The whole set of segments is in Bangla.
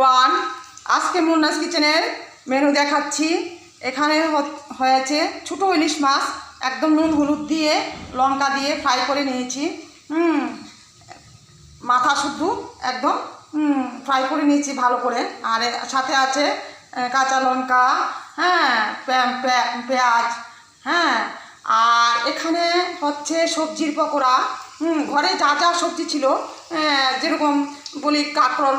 এভরিওয়ান, আজকে মুন্নাস কিচেনের মেনু দেখাচ্ছি। এখানে হয়েছে ছোটো ইলিশ মাছ, একদম নুন হলুদ দিয়ে লঙ্কা দিয়ে ফ্রাই করে নিয়েছি। মাথা শুদ্ধ একদম ফ্রাই করে নিয়েছি ভালো করে। আর সাথে আছে কাঁচা লঙ্কা, হ্যাঁ, পেঁয়াজ, হ্যাঁ। আর এখানে হচ্ছে সবজির পকোড়া। ঘরে যা যা সবজি ছিল, যেরকম বলি কাঁকরোল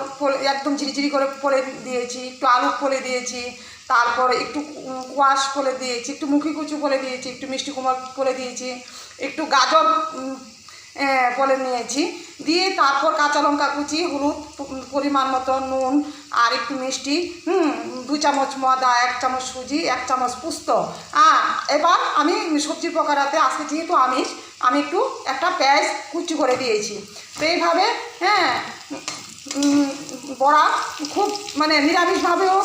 একদম ঝিরিঝিরি করে পরে দিয়েছি, একটু আলু ফলে দিয়েছি, তারপর একটু কোয়াশ ফলে দিয়েছি, একটু মুখি কুচু ফলে দিয়েছি, একটু মিষ্টি কুমড় ফলে দিয়েছি, একটু গাজর বলে নিয়েছি, দিয়ে তারপর কাঁচা লঙ্কা কুচি, হলুদ পরিমাণ মতো, নুন আর একটু মিষ্টি, 2 চামচ ময়দা, 1 চামচ সুজি, 1 চামচ পুস্ত। এবার আমি সবজির পকোড়াতে আজকে যেহেতু আমি একটু একটা পেঁয়াজ কুচি করে দিয়েছি। তো এইভাবে বড়া খুব মানে নিরামিষভাবেও,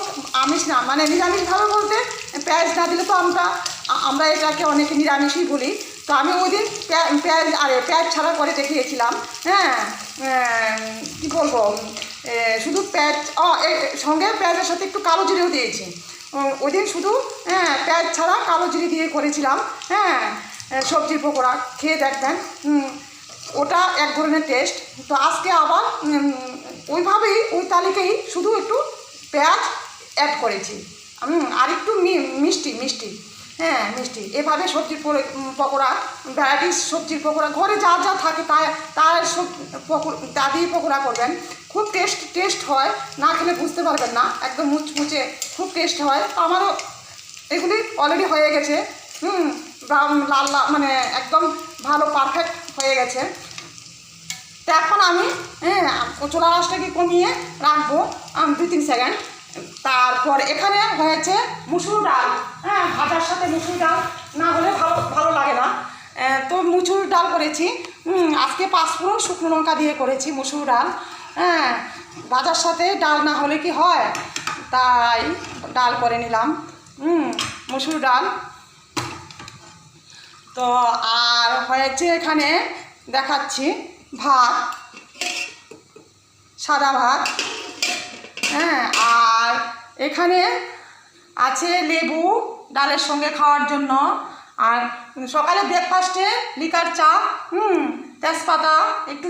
আমিষ না মানে নিরামিষভাবে বলতে পেঁয়াজ না দিলে তো আমরা এটাকে অনেকে নিরামিষই বলি। তো আমি ওই দিন পেঁয়াজ ছাড়া করে দেখিয়েছিলাম। কী বলবো, শুধু পেঁয়াজ সঙ্গে পেঁয়াজের সাথে একটু কালো জিরেও দিয়েছি। ওই দিন শুধু পেঁয়াজ ছাড়া কালো জিরে দিয়ে করেছিলাম। সবজির পকোড়া খেয়ে দেখবেন, ওটা এক ধরনের টেস্ট। তো আজকে আবার ওইভাবেই ওই তালিকায় শুধু একটু পেঁয়াজ অ্যাড করেছি, আর একটু মিষ্টি, মিষ্টি। এভাবে সবজির পকোড়া, ভ্যারাইটিস সবজির পকোড়া ঘরে যা যা থাকে তা দিয়ে পকোড়া করবেন। খুব টেস্ট হয়, না খেলে বুঝতে পারবেন না, একদম মুচমুচে খুব টেস্ট হয়। আমারও এগুলি অলরেডি হয়ে গেছে, ব্রাউন লাল মানে একদম ভালো পারফেক্ট হয়ে গেছে। তো এখন আমি চুলা আঁচটাকে কমিয়ে রাখবো 2-3 সেকেন্ড। তারপর এখানে হয়েছে মুসুর ডাল। ভাজার সাথে মুসুর ডাল না হলে ভালো লাগে না। তো মুসুর ডাল করেছি, আজকে 5 ফোড়ন শুকনো লঙ্কা দিয়ে করেছি মুসুর ডাল। ভাজার সাথে ডাল না হলে কি হয়, তাই ডাল করে নিলাম, মুসুর ডাল। তো আর হয়েছে এখানে দেখাচ্ছি ভাত, সাদা ভাত। আর এখানে আছে লেবু ডালের সঙ্গে খাওয়ার জন্য। আর সকালে ব্রেকফাস্টে লিকার চা, তেজপাতা একটু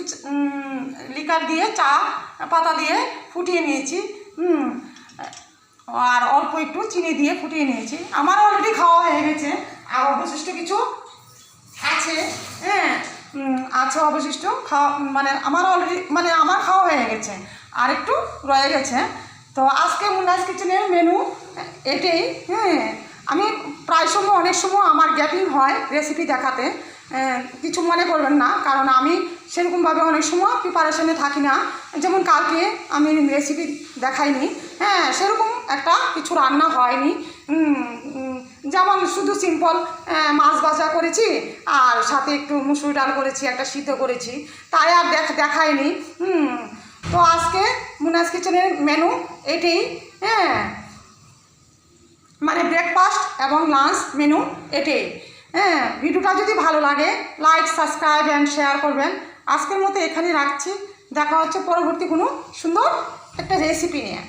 লিকার দিয়ে চা পাতা দিয়ে ফুটিয়ে নিয়েছি, আর অল্প একটু চিনি দিয়ে ফুটিয়ে নিয়েছি। আমার অলরেডি খাওয়া হয়ে গেছে, আর অবশিষ্ট কিছু আছে, আছে অবশিষ্ট খাওয়া, মানে আমার খাওয়া হয়ে গেছে, আর একটু রয়ে গেছে। তো আজকে মুন্নাস কিচেনের মেনু এটাই। আমি প্রায় সময় অনেক সময় আমার গ্যাপিং হয় রেসিপি দেখাতে, কিছু মনে করবেন না, কারণ আমি সেরকমভাবে অনেক সময় প্রিপারেশনে থাকি না। যেমন কালকে আমি রেসিপি দেখাইনি, সেরকম একটা কিছু রান্না হয়নি, যেমন শুধু সিম্পল মাছ ভাজা করেছি, আর সাথে একটু মুসুর ডাল করেছি, একটা সিদ্ধ করেছি, তাই আর দেখাইনি। তো আজকে মুন্নাস কিচেনের মেনু এটাই, মানে ব্রেকফাস্ট এবং লাঞ্চ মেনু এটাই। ভিডিওটা যদি ভালো লাগে লাইক, সাবস্ক্রাইব অ্যান্ড শেয়ার করবেন। আজকের মতো এখানে রাখছি, দেখা হচ্ছে পরবর্তী কোনো সুন্দর একটা রেসিপি নিয়ে।